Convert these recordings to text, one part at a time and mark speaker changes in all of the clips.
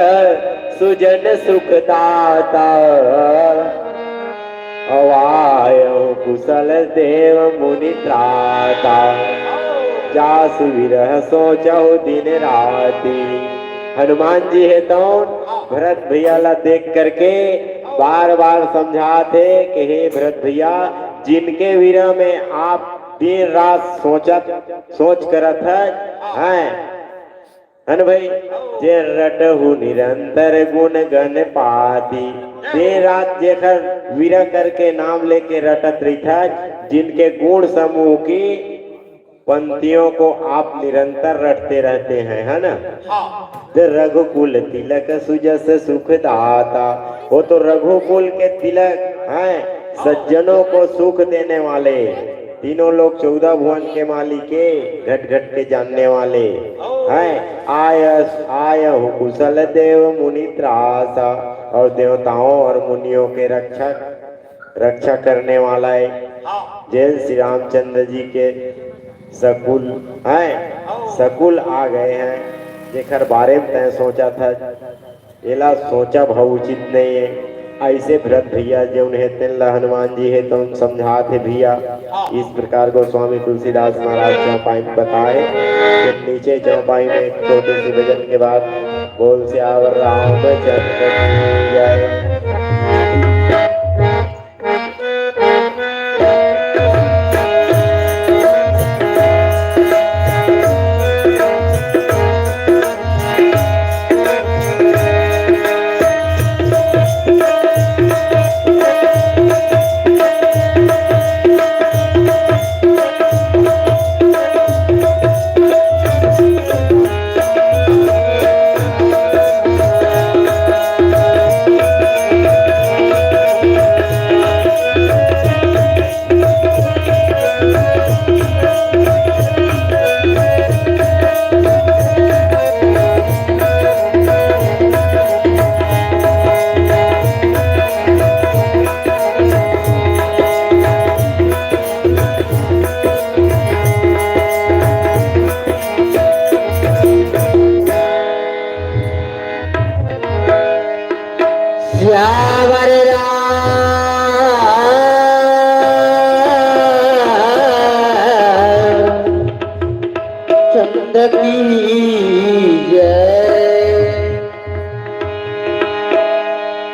Speaker 1: सुजन सुखदाता अवायो कुशल देव मुनि त्राता जासु विरह सोचो दिन राती। हनुमान जी है तो भरत भैया ला देख करके बार बार समझाते कि हे भरत भैया, जिनके विरह में आप दिन रात सोच करत हैं हन भाई, जे रटहु निरंतर गुण गण पाती। दिन रात जेकर विरह करके नाम लेके रटत रही था, जिनके गुण समूह की पंक्तियों को आप निरंतर रटते रहते हैं, है ना। रघुकुल तिलक सुजस सुखदाता, वो तो रघुकुल के तिलक हैं, सज्जनों को सुख देने वाले, तीनों लोग 14 भुवन के मालिक के घट घट के जानने वाले हैं। आय कुशल देव मुनि त्रासा, और देवताओं और मुनियों के रक्षा करने वाला है। जैन श्री रामचंद्र जी के सकुल हैं, सकुल आ गए हैं, जेकर बारे में तय सोचा था, एला सोचा भाव उचित नहीं है। ऐसे भरत भैया जो उन्हें तेल हनुमान जी है तो उन समझाते भैया। इस प्रकार को स्वामी तुलसीदास महाराज चौपाई में बताए। नीचे चौपाई में एक छोटे से भजन के बाद बोल सियावर रामचंद्र की जय।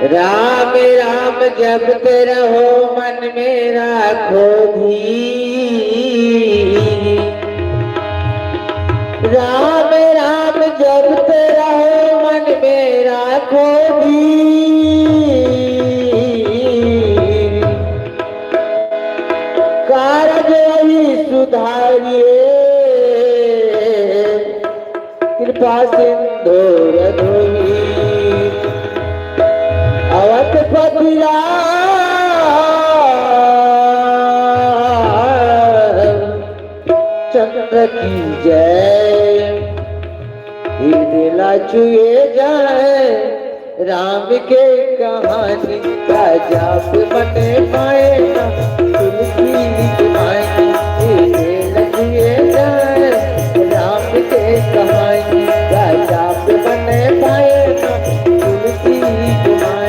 Speaker 1: राम राम जपते रहो मन में राखो धीर। राम राम जपते रहो मन में राखो धीर। कारज ही सुधारिए कृपा सिंधु रघुवीर। अवधपति चंद्र की जय। हृदय लाचुए जाए राम के कहानी का जाप बने पाए ना तुलसी माए। हृदय लाचुए जाए राम के कहानी का जाप बने पाए ना तुलसी माए।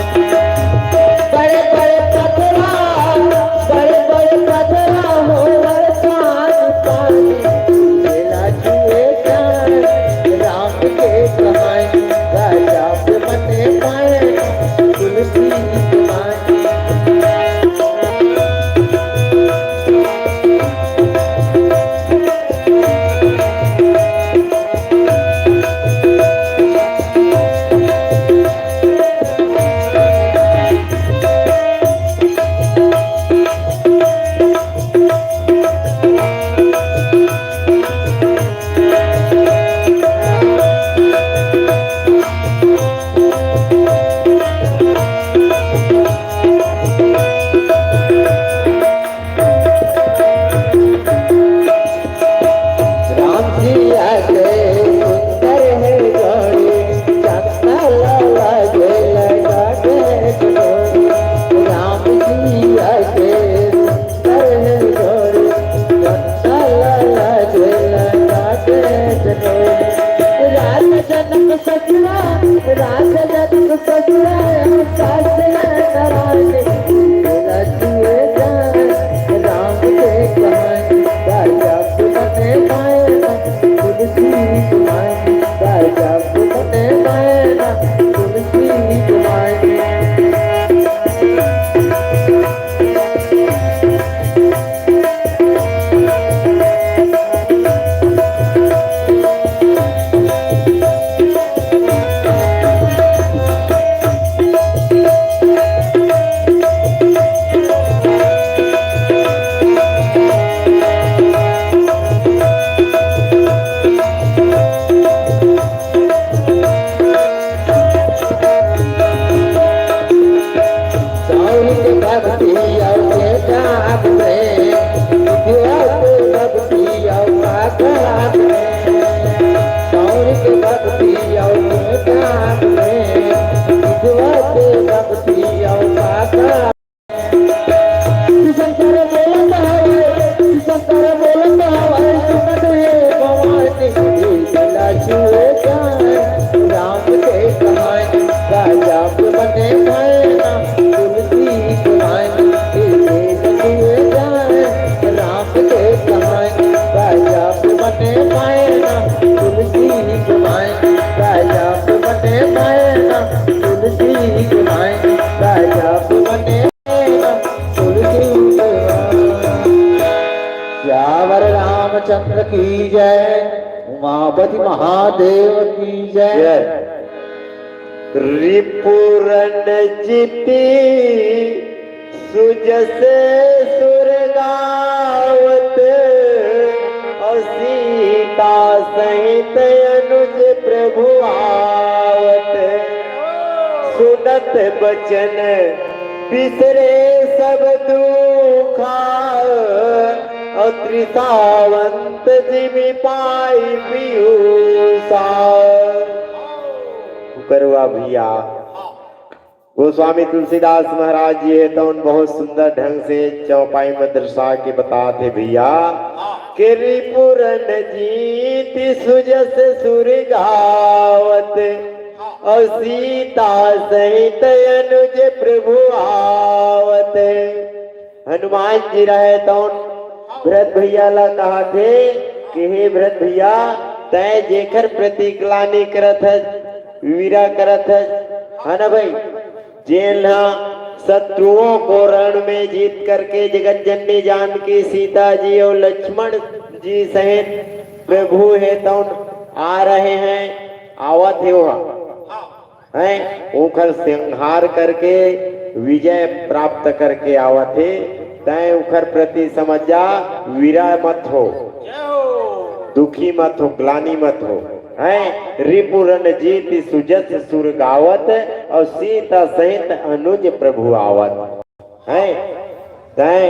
Speaker 2: उमापति महादेव की जय।
Speaker 1: रिपुरन जीती सुजस सुर गावत और सीता सहित अनुज प्रभु आवत सुनत बचन बिसरे सब दुखा और त्रिसावंत जिमि पाई पीयूषा। करवा भैया गोस्वामी तुलसीदास महाराज जी है तो उन बहुत सुंदर ढंग से चौपाई में दर्शा के बताते भैया कि रिपुरन जीति सुजस सुर गावत और सीता सहित अनुज प्रभु आवत। हनुमान जी रहे तो भरत भैया ला कहा थे कि हे भरत भैया तय जेखर प्रतिग्लानी करत है वीरा करत है ना भाई। जेल शत्रुओं को रण में जीत करके जगत जननी जानकी सीता जी और लक्ष्मण जी सहित प्रभु है तो आ रहे हैं आवत है वहां हैं उखर संहार करके विजय प्राप्त करके आवत है। तय उखर प्रति समझ जा वीरा मत हो दुखी मत हो ग्लानी मत हो हैं। रिपुरन जीति सुजस सुर गावत और सीता सहित अनुज प्रभु आवत हैं। तय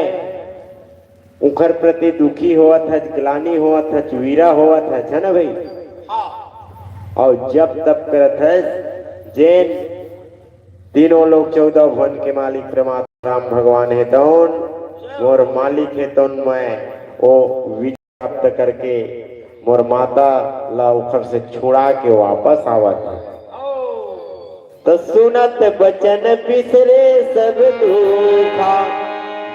Speaker 1: उखर प्रति दुखी होवत है ग्लानी होवत है वीरा होवत है ना भाई। और जब तब करत है जैन तीनों लोग 14 भुवन के मालिक परमात्मा राम भगवान है तौन और मालिक है तौन मैं वो विजय प्राप्त करके मोर माता ला उखर से छुड़ा के वापस आवत तो सुनत बचन बिसरे सब दुखा।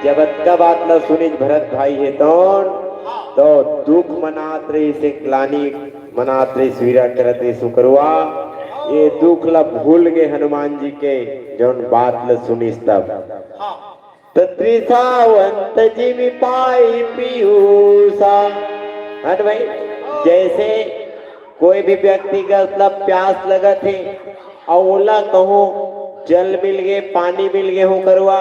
Speaker 1: जब का बात ला सुनी भरत भाई है तो दुख मनात रही से ग्लानी मनात रही वीरा करत रही सुकरुआ ये दुख ला भूल गए हनुमान जी के जौन बात ला सुनिस तब त्रिसावंत जिमि पाई पीयूषा। है भाई जैसे कोई भी व्यक्ति का मतलब प्यास लगा थे और ओला कहूँ जल मिल गए पानी मिल गए हो करवा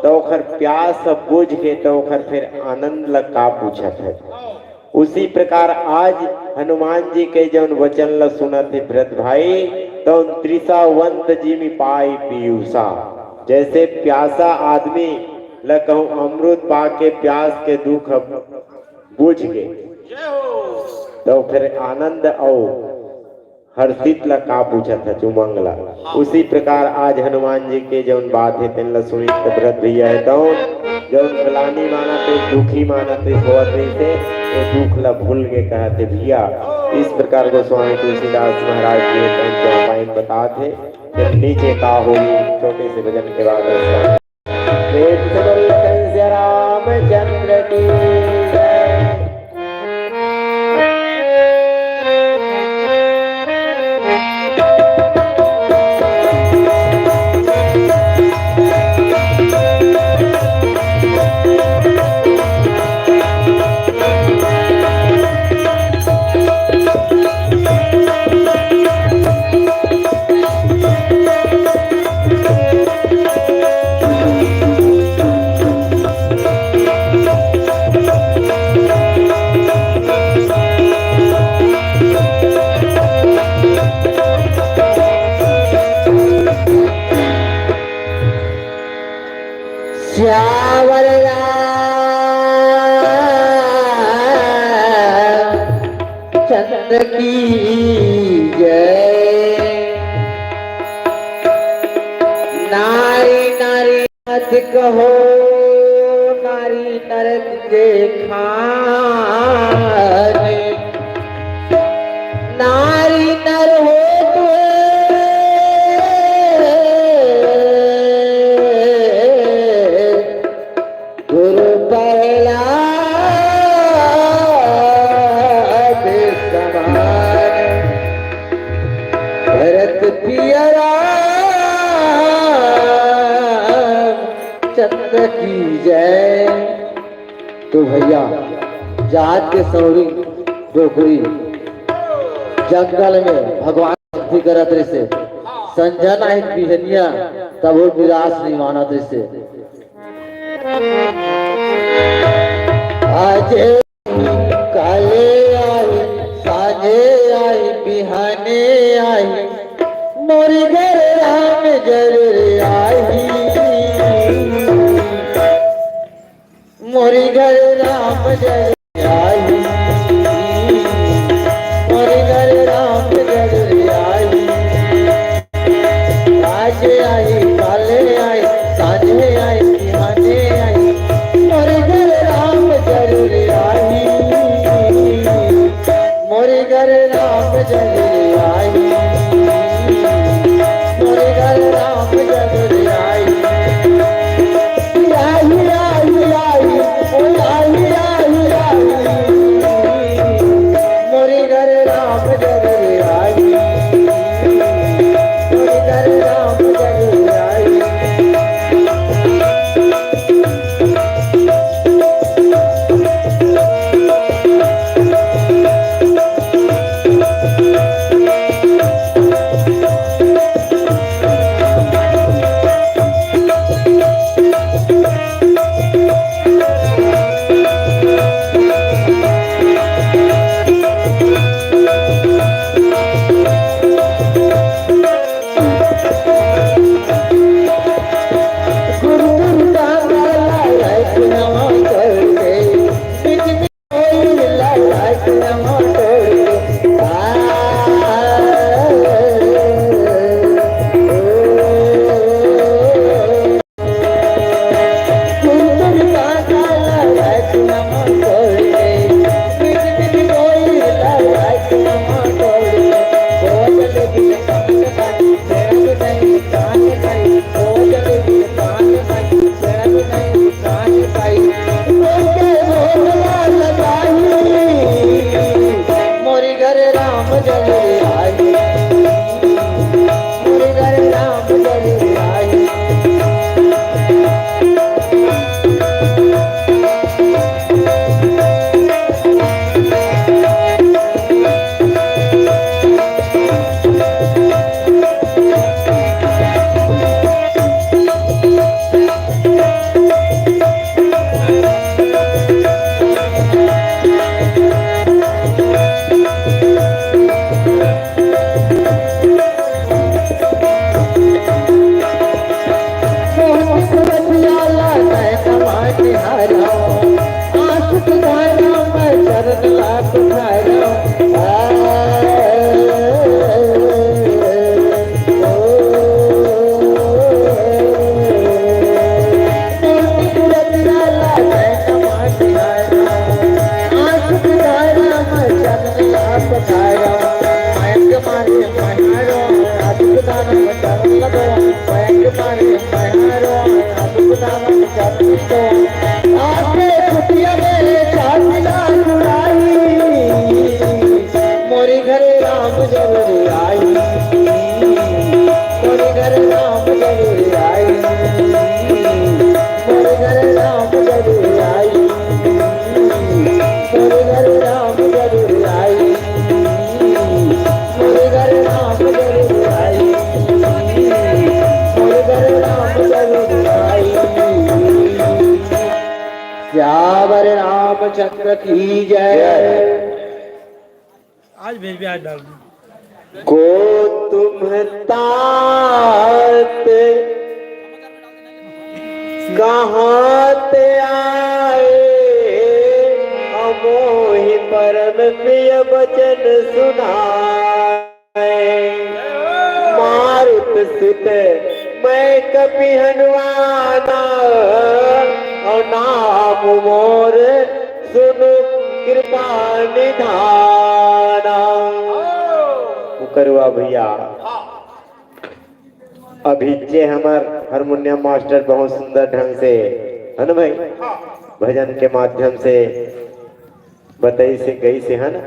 Speaker 1: तो खर प्यास बुझ के तो खर फिर आनंद लगा पूछत है। उसी प्रकार आज हनुमान जी के जौन वचन ल सुनत है भरत भाई तो त्रिसावंत जिमि पाई पीयूषा। जैसे प्यासा आदमी ल कहूँ अमृत पा के प्यास के दुख बुझ गए तो फिर आनंद और हर्षित ला का पूछा था चुमंगला। उसी प्रकार आज हनुमान जी के जौन बात है तेन ला सुनी भरत भैया है तो जौन ग्लानी माना थे दुखी माना थे सोवत थे ये दुख ला भूल के कहते भैया। इस प्रकार गोस्वामी तुलसीदास महाराज जी चौपाइन बताते थे नीचे का होगी छोटे से भजन के बाद रामचंद्र की श्यावर चंद्र की जय। नारी नारी मत कहो नारी नरक देखा नारी नर हो चंद्र की जय। तो भैया जात के सौरी डोकरी
Speaker 2: जंगल में भगवान भक्ति करत रहे से संजन आई बिहनिया तब वो विरास नहीं मानत रहे से आज काले आई साजे आई बिहाने आई मोरी घर राम जरूर आई मोरी घर राम जरूर आई मोरी घर राम जरूर आई आज आई काले आई साझे आई बिहाने आई मोरी घर राम जरूर आई मोरी घर राम जरूर आई मोरी घर राम जरूर आई आई आई आई ओ आई आई आई मोरी घर राम जरूर आई मोरी घर राम जरूर आई मोरी घर राम जरूर आई मोरी घर राम जरूर आई मोरी घर राम जरूर आई मोरी घर राम जरूर आई मोरी घर राम जरूर आई मोरी घर राम जरूर आई श्यावर रामचंद्र की जय।
Speaker 3: आज भेज भी आज डाल दूं।
Speaker 1: को तुम तात कहाँ ते आए अमोहि परम प्रिय वचन सुनाए मारुत सुत मैं कपि हनुमाना और नाम मोर सुनु कृपा निधाना। करुआ भैया अभी जे हमार हारमोनियम मास्टर बहुत सुंदर ढंग से है ना भाई भजन के माध्यम से बताई से गई से है ना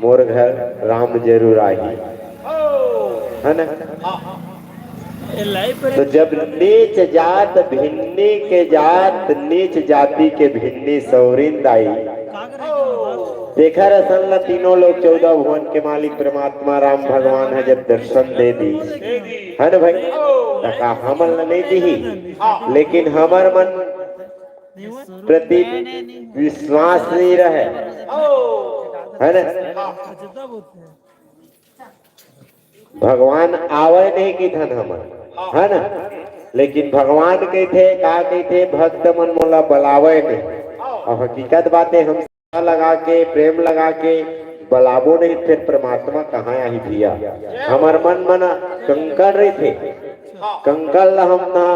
Speaker 1: मोर घर राम जरूर आई है ना। तो जब नीच जात भिन्नी के जात नीच जाति के भिन्नी सौरिंद आई देखा रसन ला तीनों लोग 14 भुवन के मालिक परमात्मा राम भगवान है जब दर्शन दे दी है ना भाई, तका हमल नहीं दी, लेकिन हमर मन प्रति विश्वास नहीं रहे है ना। भगवान आवे नहीं की थन हमर है ना, लेकिन भगवान कहते का कहते भक्त मन मोला बलावे नहीं, और हकीकत बातें हम लगा के प्रेम लगा के बलाबो नहीं, फिर परमात्मा कहाँ आई भैया। हमार मन मना कंकड़ रहे थे, कंकड़ हम ना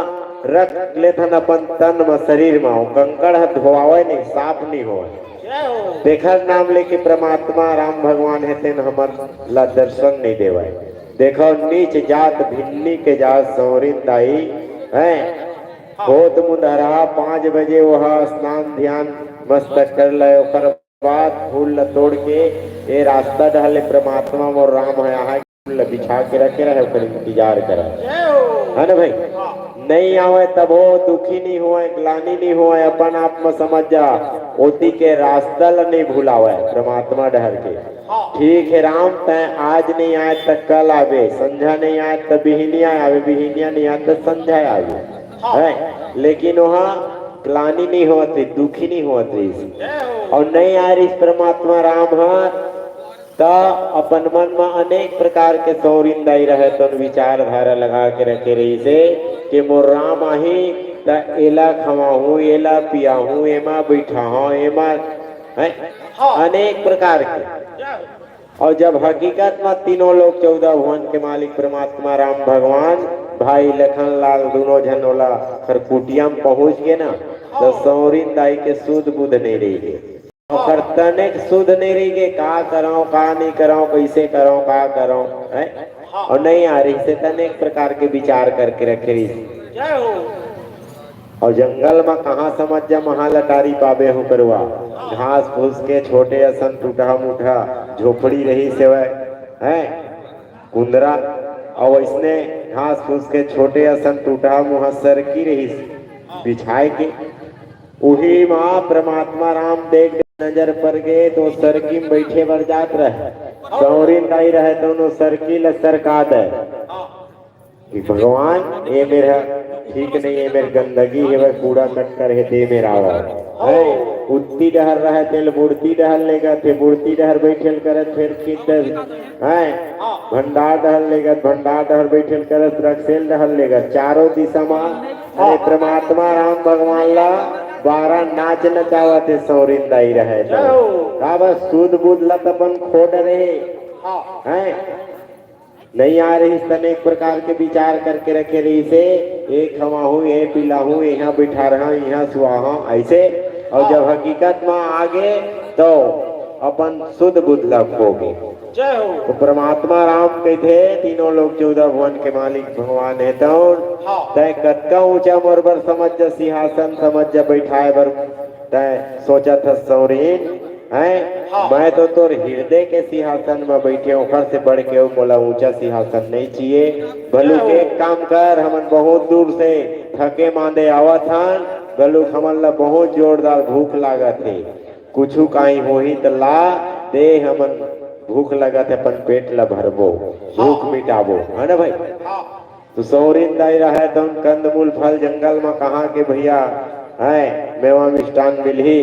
Speaker 1: रख लेथन अपन तन में शरीर में, कंकड़ धोआवे नहीं, साफ नहीं हो। देखर नाम लेके परमात्मा राम भगवान है तेन हमर ला दर्शन नहीं देवाए। देखो नीच जात भिन्नी के जात सौरिन दाई है, होत मुदहरा 5 बजे वह स्नान ध्यान मस्तक कर ले, ओकर बाद फूल ल तोड़ के ये रास्ता डहले परमात्मा और राम है यहाँ फूल बिछा के रखे रहे, ओकर इंतजार करे है ना भाई। नहीं आवे तब हो दुखी नहीं हुए, ग्लानी नहीं हुए, अपन आप में समझ जा ओती के रास्ता ल नहीं भूलावे परमात्मा डहर के। ठीक है राम तय आज नहीं आए तो कल आवे, संझा नहीं आए तो बिहनिया आवे, बिहनिया नहीं आए तो संझा आवे है, लेकिन वहाँ ग्लानी नहीं होती, दुखी नहीं होती, और नहीं आ रही परमात्मा राम है तो अपन मन में अनेक प्रकार के सौरिंदाई रहे तो विचारधारा लगा के रखे रही से कि मोर राम आही तो एला खवाहू, एला पियाहू, एमा बैठा हूँ, एमा अनेक प्रकार के। और जब हकीकत में तीनों लोग 14 भुवन के मालिक परमात्मा राम भगवान भाई लखन लाल दोनों जनोला खरकुटिया में पहुंच गए ना, तो सौरिन दाई के सुध बुध नहीं रही गए, और तनिक सुध नहीं रही गए, का कराऊं का नहीं कराऊं, कैसे कराऊं का कराऊं है, और नहीं आ रही से तनिक प्रकार के विचार करके रखे रही। और जंगल में कहाँ समझ जा महा लटारी पावे हो करवा, घास फूस के छोटे असन टूटा मुठा झोपड़ी रही सेवा है कुंदरा, और इसने घास फूस के छोटे असन टूटा मुहा सरकी रही बिछाए के, उही माँ परमात्मा राम देख नजर पर गए तो सरकी में बैठे बर जात रहे, सौरिन दाई रहे दोनों सरकी ल सरका दे कि भगवान ये मेरा ठीक नहीं है, मेरी गंदगी है, वह कूड़ा कटकर है दे मेरा है। उठती डहर रहे तेल बुड़ती डहर लेगा थे, बुड़ती डहर बैठल करत फिर किधर है, भंडार डहर लेगा, भंडार डहर बैठल करत रखसेल डहर लेगा, चारों दिशा में अरे परमात्मा राम भगवान ला 12 नाच नचावते सौरिन दाई रहे तो बस सूद बुद लत अपन खोड रहे हैं, नहीं आ रही अनेक प्रकार के विचार करके रखे रही से एक खवाहू ये पिलाहू, यहाँ बिठा रहा यहाँ सुहा ऐसे, और जब हकीकत में आगे तो अपन शुद्ध बुद्ध लग होगे। तो परमात्मा राम कहते तीनों लोग 14 भुवन के मालिक भगवान है, तो तय कत्का ऊंचा मोर बर समझ जा सिंहासन समझ जा बैठाए बर तय सोचा था सौरीन है, मैं तो तोर हृदय के सिंहासन में बैठे ओखर से बढ़ के बोला ऊंचा सिंहासन नहीं चाहिए। भलू के एक काम कर, हमन बहुत दूर से थके मांदे आवत हन, भलू हमन ला बहुत जोरदार भूख लागत है, कुछ काई होही तो ला दे, हमन भूख लगत है अपन पेट ला भरबो, भूख मिटाबो है ना भाई। तो सौरिन दाई रहे तो कंदमूल फल जंगल में कहाँ के भैया है मेवा मिष्टान मिलही,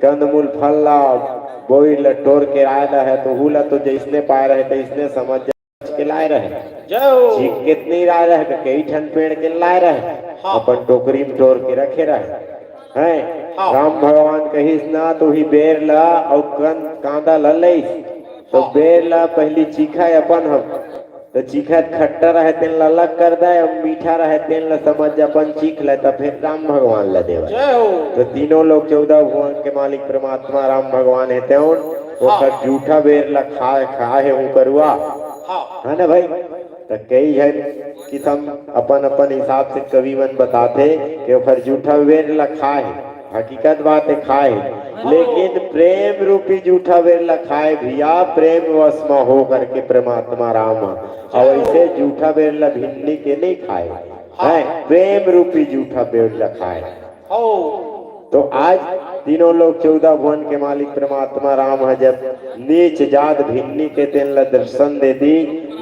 Speaker 1: कंदमूल फल ला बोई लटोर के आया है, तो हुला तो जिसने पाए रहे थे इसने समझ के लाए रहे, चीख कितनी राय रहे कई ठन पेड़ के लाए रहे, अपन टोकरी में टोर के रखे रहे हैं। राम भगवान कहिस ना तो ही बेर ला और कांदा ला लईस, तो बेर ला पहली चीखा अपन हम तो चीखा खट्टा रहे तेन ला अलग कर दे, और मीठा रहे तेन ला समझ अपन चीख ले, तो फिर राम भगवान ला देवा। तो तीनों लोग 14 भुवन के मालिक परमात्मा राम भगवान है, वो जूठा बेर ला खाए हूँ करुआ है ना भाई। तो कई है किस्म अपन अपन हिसाब से कवि मन बताते कि फिर जूठा बेर ला खाए, हकीकत बात है खाए, लेकिन प्रेम रूपी जूठा बेर ला खाए भैया, प्रेम वश में हो करके परमात्मा राम, और ऐसे जूठा बेर ला भिन्नी के नहीं खाए है, प्रेम रूपी जूठा बेर ला खाए। तो आज तीनों लोग 14 भुवन के मालिक परमात्मा राम है जब नीच जात भिन्नी के तेन ला दर्शन दे दी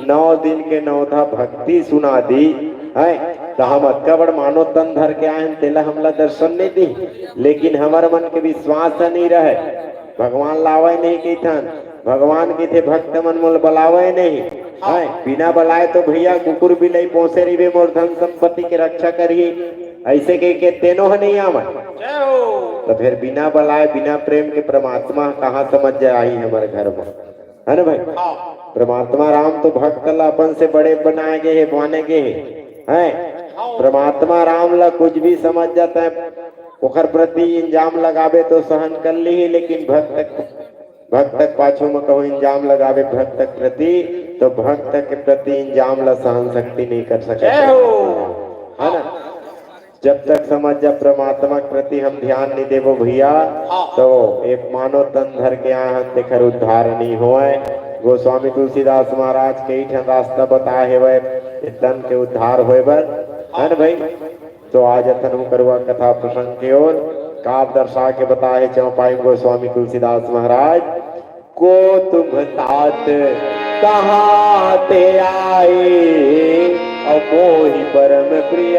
Speaker 1: 9 दिन के 9 था भक्ति सुना दी है तो हम अक्का बड़ मानो तन धर के आए हैं तेला हमला दर्शन नहीं दी लेकिन हमारे मन के विश्वास नहीं रहे भगवान लावे नहीं की थन भगवान की थे भक्त मन मोल बलावे नहीं है बिना बलाए तो भैया कुकुर भी नहीं पहुंचे रही वे मोर धन संपत्ति के रक्षा करिए ऐसे कह के तेनो है नहीं आवा तो फिर बिना बलाए बिना प्रेम के परमात्मा कहाँ समझ जाए आई हमारे घर में है ना भाई परमात्मा राम तो भक्त ला अपन से बड़े बनाए गए है माने गए है परमात्मा राम ला कुछ भी समझ जाता है ओखर प्रति इंजाम लगावे तो सहन कर ली लेकिन भक्त पाछू में कहो इंजाम लगावे भक्त प्रति तो भक्त के प्रति इंजाम ला सहन शक्ति नहीं कर सके है ना जब तक समझ जब परमात्मा के प्रति हम ध्यान नहीं देवो भैया तो एक मानो तन धर के यहाँ देकर उद्धार नहीं होए गोस्वामी तुलसीदास महाराज के रास्ता बताए है वह तन के उद्धार होए बर है ना भाई तो आज अथन करवा कथा प्रसंग की ओर काव दर्शा के बताए चौपाई गोस्वामी तुलसीदास महाराज को तुम तात कहाँ ते आए और मोहि परम प्रिय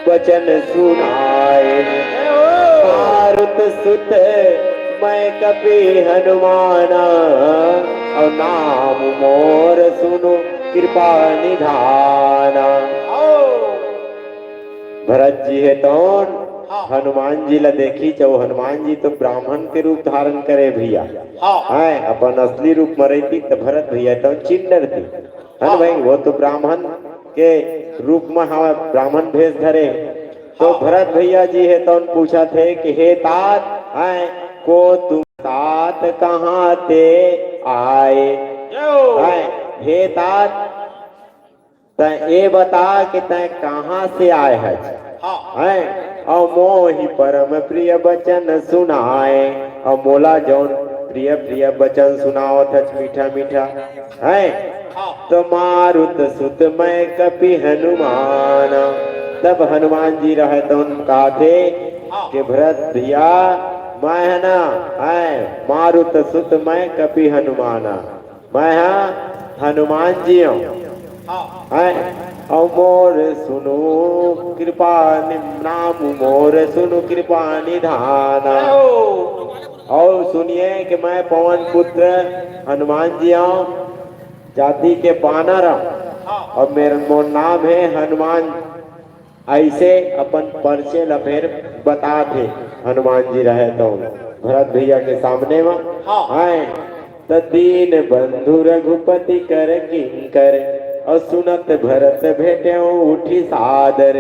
Speaker 1: वचन सुनाए मारुत सुत मैं कपि हनुमाना और नाम मोर सुनो कृपा निधाना भरत जी है तौन हनुमान जी ला देखी चाहो हनुमान जी तो ब्राह्मण के रूप धारण करे भैया है अपन असली रूप में रहती तो भरत भैया तो चिन्ह थी है ना भाई वो तो ब्राह्मण के रूप में हमें ब्राह्मण भेष धरे तो भरत भैया जी है तो पूछा थे कि हे तात है को तुम तात कहाँ ते आए है हे तात ये बता कि तय कहाँ से आए है और मोहि परम प्रिय वचन सुनाए और मोला जौन प्रिय प्रिय वचन सुनाओ था मीठा मीठा है तो मारुत सुत मैं कपि हनुमान तब हनुमान जी रहे तो कहा थे कि भरत भैया मैं है ना है मारुत सुत मैं कपि हनुमाना मैं हनुमान जी हूँ और मोर सुनो कृपा नाम मोर सुनो कृपा निधाना और सुनिए कि मैं पवन पुत्र हनुमान जी हूँ जाति के बानर और मेरा मोर नाम है हनुमान ऐसे अपन परिचय लफेर बता थे हनुमान जी रहे तो भरत भैया के सामने में आए तो दीन बंधु रघुपति कर किंकर और सुनत भरत भेटे उठी सादर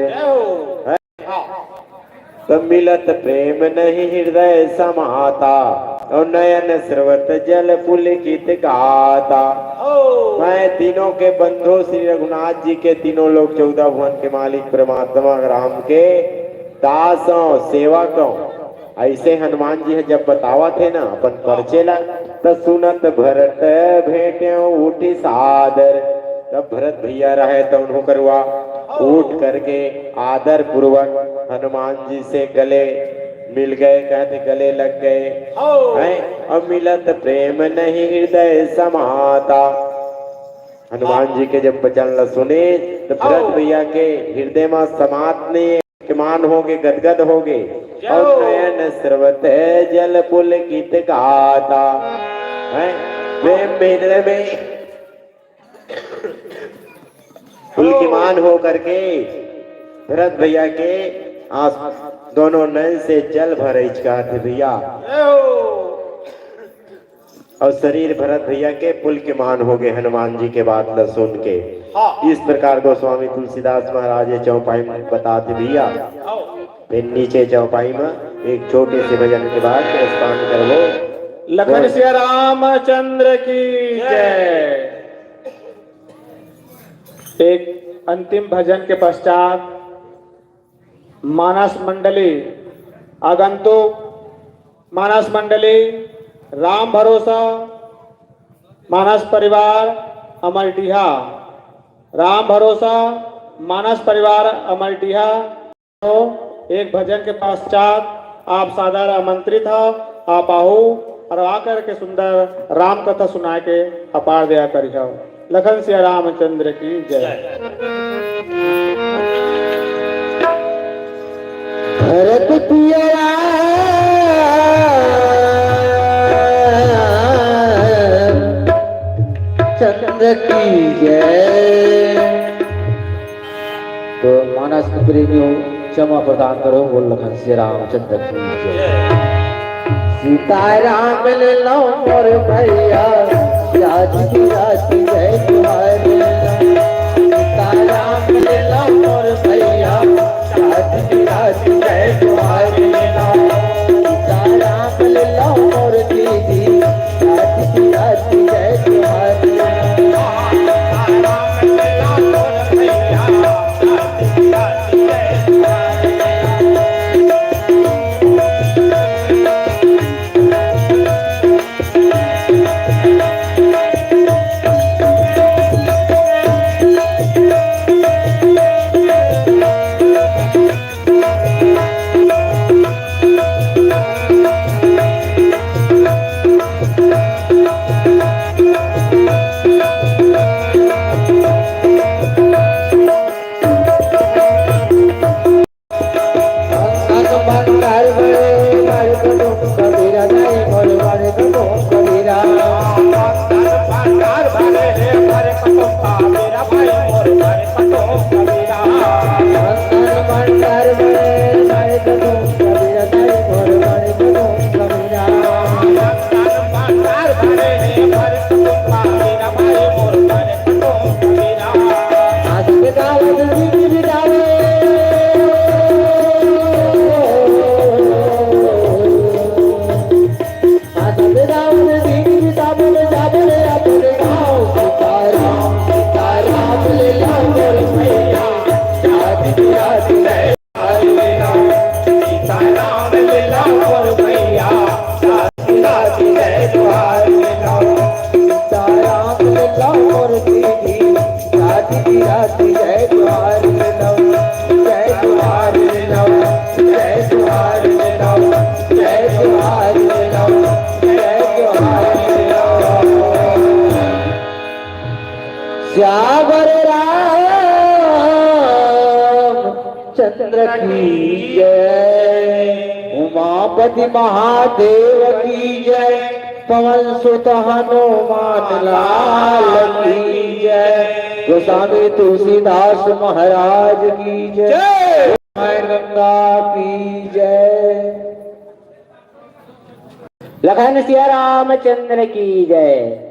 Speaker 1: तो मिलत प्रेम नहीं हृदय समाता और नयन स्रवत जल पुलकित गाता मैं तीनों के बंधु श्री रघुनाथ जी के तीनों लोग 14 भुवन के मालिक परमात्मा राम के दासों सेवकों ऐसे हनुमान जी जब बतावा थे ना अपन परिचय तो सुनत भरत भेटे उठी सादर तब भरत भैया रहे तो उन्हों करवा उठ करके आदर पूर्वक हनुमान जी से गले मिल गए कहते गले लग गए हैं और मिलत प्रेम नहीं हृदय समाता हनुमान जी के जब वचन ल सुने तो भरत भैया के हृदय में समात नहीं मान हो गए गदगद हो गए और नयन स्रवत जल पुलकित गाता है प्रेम हृदय में पुलकिमान हो करके भरत भैया के दोनों नयन से जल भरे थे भैया और शरीर भरत भैया के पुलकिमान हो गए हनुमान जी के बात न सुन के इस प्रकार गोस्वामी तुलसीदास महाराज चौपाई में बताते भैया फिर नीचे चौपाई में एक छोटे से भजन के बाद प्रस्थान करवो
Speaker 3: लखन सिया रामचंद्र की जय। एक अंतिम भजन के पश्चात मानस मंडली आगंतुक मानस मंडली राम भरोसा मानस परिवार अमरडीहा राम भरोसा मानस परिवार अमरडीहा तो एक भजन के पश्चात
Speaker 4: आप सादर आमंत्रित हो, आप आओ और आकर के सुंदर राम कथा सुना के अपार दया कर जाओ। लखन सिया रामचंद्र की जय।
Speaker 2: भरत पिया चंद्र की जय। तो मानस प्रेमियों क्षमा प्रदान करो, बोल लखन श्री रामचंद्र की जय। सीताराम ले लो मोर भैया, राज की राती जय तुम्हारी। सीताराम ले लो मोर भैया, राज की राती जय तुम्हारी। सीताराम ले लो मोर दीदी, राज की राती जय तुम्हारी। श्यावर राम चंद्र की जय। उमापति महादेव की जय। पवन सुत हनुमान लाल की जय। गोस्वामी तुलसीदास महाराज की जय। गंगा की जय। लखन सिया रामचंद्र की जय।